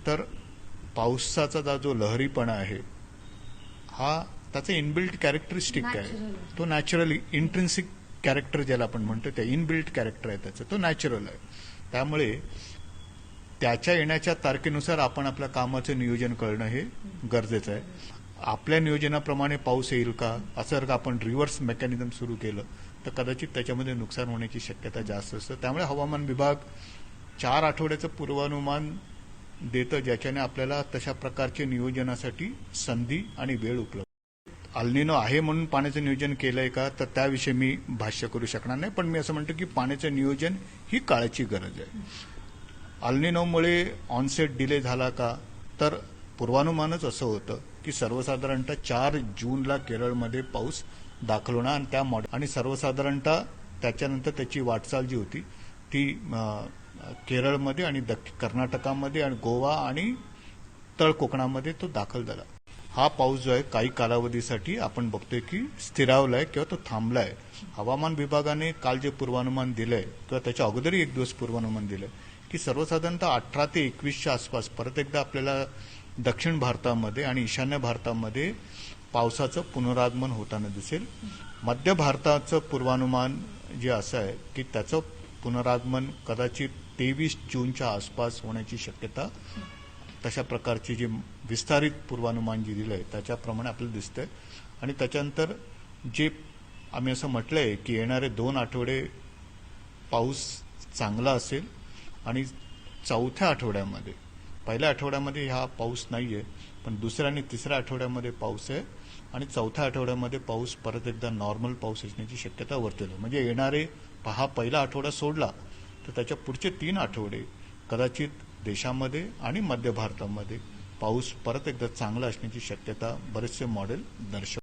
तर पावसाचा जो लहरीपणा आहे हा त्याचं इनबिल्ट कॅरेक्टरिस्टिक आहे, तो नॅचरली इंट्रिन्सिक कॅरेक्टर ज्याला आपण म्हणतो ते इनबिल्ट कॅरेक्टर आहे त्याचं, तो नॅचरल आहे. त्यामुळे त्याच्या येण्याच्या तारखेनुसार आपण आपल्या कामाचं नियोजन करणं हे गरजेचं आहे. आपल्या नियोजनाप्रमाणे पाऊस येईल का असं जर का आपण रिव्हर्स मेकॅनिझम सुरू केलं तर कदाचित त्याच्यामध्ये नुकसान होण्याची शक्यता जास्त असते. त्यामुळे हवामान विभाग 4 आठवड्याचं पूर्वानुमान देतं, ज्याच्याने आपल्याला तशा प्रकारचे नियोजनासाठी संधी आणि वेळ उपलब्ध. अल्निनो आहे म्हणून पाण्याचं नियोजन केलंय का तर त्याविषयी मी भाष्य करू शकणार नाही, पण मी असं म्हणतो की पाण्याचं नियोजन ही काळाची गरज आहे. अल्निनोमुळे ऑनसेट डिले झाला का तर पूर्वानुमानच असं होतं की सर्वसाधारणतः 4 जूनला केरळमध्ये पाऊस दाखल होणार आणि सर्वसाधारणतः त्याच्यानंतर त्याची वाटचाल जी होती ती केरळमध्ये आणि कर्नाटकामध्ये आणि गोवा आणि तळ कोकणामध्ये तो दाखल झाला. हा पाऊस जो आहे काही कालावधीसाठी आपण बघतोय की स्थिरावलाय किंवा तो थांबलाय. हवामान विभागाने काल जे पूर्वानुमान दिलंय किंवा त्याच्या अगोदरही एक दिवस पूर्वानुमान दिलंय की सर्वसाधारणतः 18 ते 21च्या आसपास परत एकदा आपल्याला दक्षिण भारतामध्ये आणि ईशान्य भारतामध्ये पावसाचं पुनरागमन होताना दिसेल. मध्य भारताचं पूर्वानुमान जे असं आहे की त्याचं पुनरागमन कदाचित 23 जूनच्या आसपास होण्याची शक्यता, तशा प्रकारची जी विस्तारित पूर्वानुमान जे दिलंय त्याच्याप्रमाणे आपल्याला दिसतंय. आणि त्याच्यानंतर जे आम्ही असं म्हटलंय की येणारे 2 आठवडे पाऊस चांगला असेल आणि चौथ्या आठवड्यामध्ये, पहिल्या आठवड्यामध्ये हा पाऊस नाहीये पण दुसऱ्या आणि तिसऱ्या आठवड्यामध्ये पाऊस आहे आणि चौथ्या आठवड्यामध्ये पाऊस परत एकदा नॉर्मल पाऊस असण्याची शक्यता वर्तवली. म्हणजे येणारे हा पहिला आठवडा सोडला तर त्याच्या पुढचे 3 आठवडे कदाचित देशामध्ये आणि मध्य भारतामध्ये पाऊस परत एकदा चांगला असण्याची शक्यता बरेचसे मॉडेल दर्शवतात.